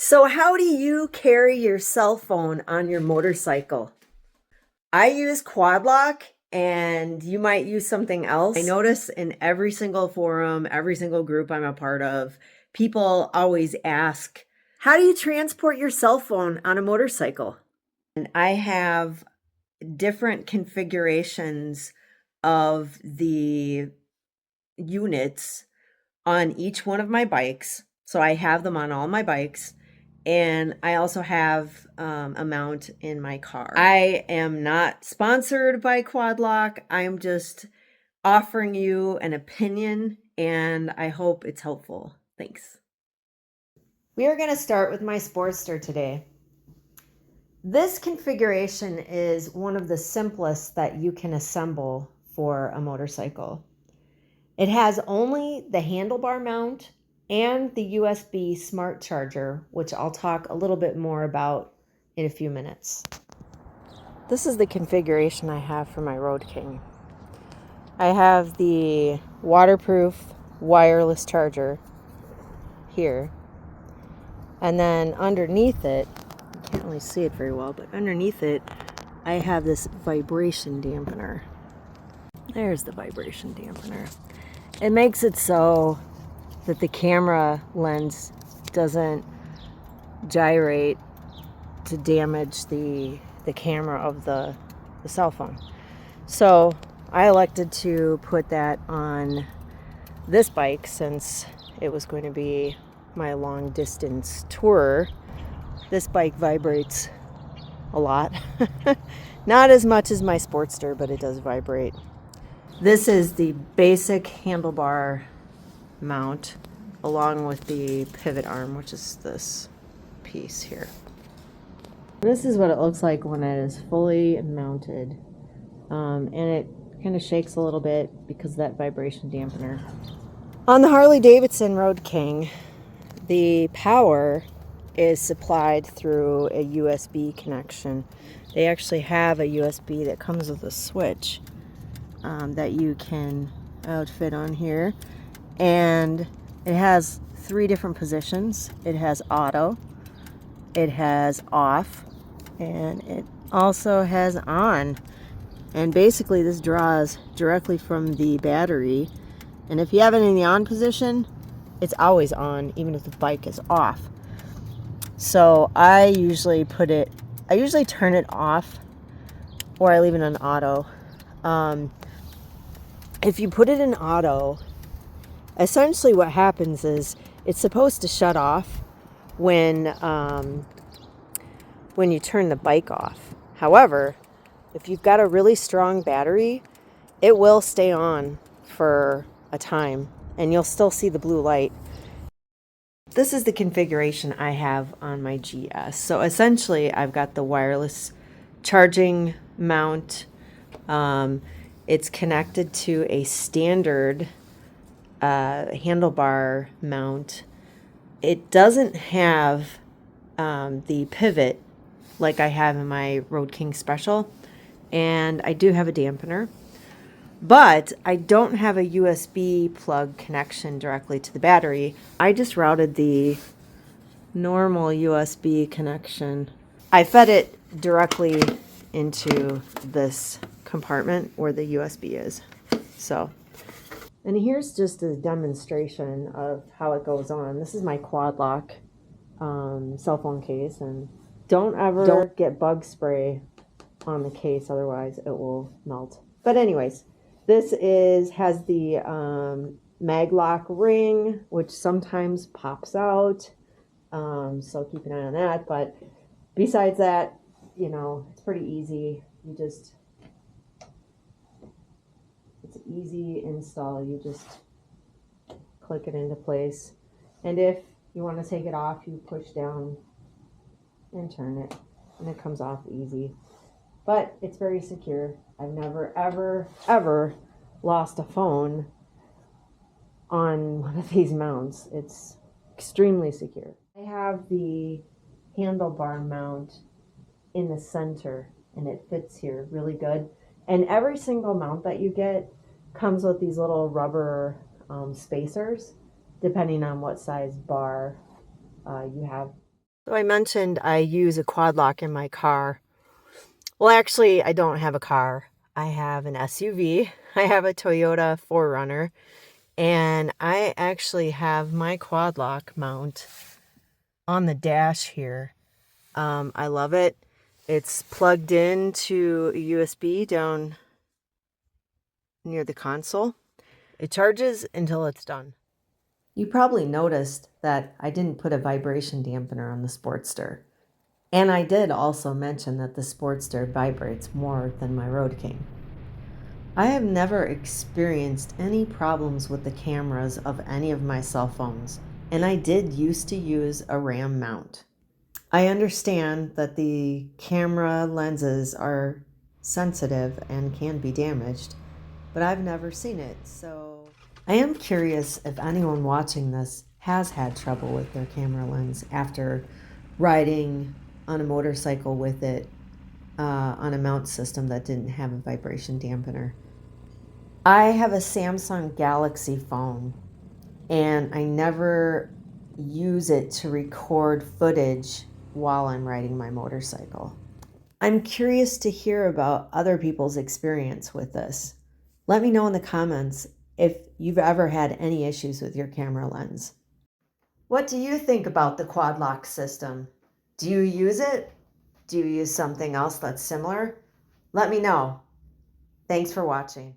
So how do you carry your cell phone on your motorcycle? I use quad lock and you might use something else. I notice in every single forum, every single group I'm a part of, people always ask, how do you transport your cell phone on a motorcycle? And I have different configurations of the units on each one of my bikes. So I have them on all my bikes. And I also have a mount in my car. I am not sponsored by Quad Lock. I'm just offering you an opinion, and I hope it's helpful. Thanks. We are going to start with my Sportster today. This configuration is one of the simplest that you can assemble for a motorcycle. It has only the handlebar mount and the USB smart charger, which I'll talk a little bit more about in a few minutes. This is the configuration I have for my Road King. I have the waterproof wireless charger here. And then underneath it, you can't really see it very well, but underneath it, I have this vibration dampener. There's the vibration dampener. It makes it so that the camera lens doesn't gyrate to damage the camera of the cell phone. So I elected to put that on this bike since it was going to be my long distance tour. This bike vibrates a lot. Not as much as my Sportster, but it does vibrate. This is the basic handlebar mount along with the pivot arm, which is this piece here. This is what it looks like when it is fully mounted, and it kind of shakes a little bit because of that vibration dampener. On the Harley-Davidson Road King, the power is supplied through a USB connection. They actually have a USB that comes with a switch that you can outfit on here. And it has 3 different positions. It has auto, it has off, and it also has on. And basically this draws directly from the battery. And if you have it in the on position, it's always on, even if the bike is off. So I usually turn it off, or I leave it on auto. If you put it in auto, essentially what happens is it's supposed to shut off when you turn the bike off. However, if you've got a really strong battery, it will stay on for a time and you'll still see the blue light. This is the configuration I have on my GS. So essentially I've got the wireless charging mount. It's connected to a standard handlebar mount. It doesn't have the pivot like I have in my Road King Special, and I do have a dampener, but I don't have a USB plug connection directly to the battery. I just routed the normal USB connection. I fed it directly into this compartment where the USB is. So, and here's just a demonstration of how it goes on. This is my quad lock cell phone case, and don't ever get bug spray on the case, otherwise it will melt. But anyways, this has the mag lock ring, which sometimes pops out, so keep an eye on that. But besides that, you know, it's pretty easy. It's an easy install. You just click it into place, and if you want to take it off, you push down and turn it, and it comes off easy. But it's very secure. I've never ever lost a phone on one of these mounts. It's extremely secure. I have the handlebar mount in the center, and it fits here really good. And every single mount that you get comes with these little rubber spacers, depending on what size bar you have. So I mentioned I use a quad lock in my car. Well, actually, I don't have a car. I have an SUV. I have a Toyota 4Runner, and I actually have my quad lock mount on the dash here. I love it. It's plugged into a USB down near the console. It charges until it's done. You probably noticed that I didn't put a vibration dampener on the Sportster. And I did also mention that the Sportster vibrates more than my Road King. I have never experienced any problems with the cameras of any of my cell phones, and I did used to use a RAM mount. I understand that the camera lenses are sensitive and can be damaged, but I've never seen it, so I am curious if anyone watching this has had trouble with their camera lens after riding on a motorcycle with it on a mount system that didn't have a vibration dampener. I have a Samsung Galaxy phone, and I never use it to record footage while I'm riding my motorcycle. I'm curious to hear about other people's experience with this. Let me know in the comments if you've ever had any issues with your camera lens. What do you think about the quad lock system? Do you use it? Do you use something else that's similar? Let me know. Thanks for watching.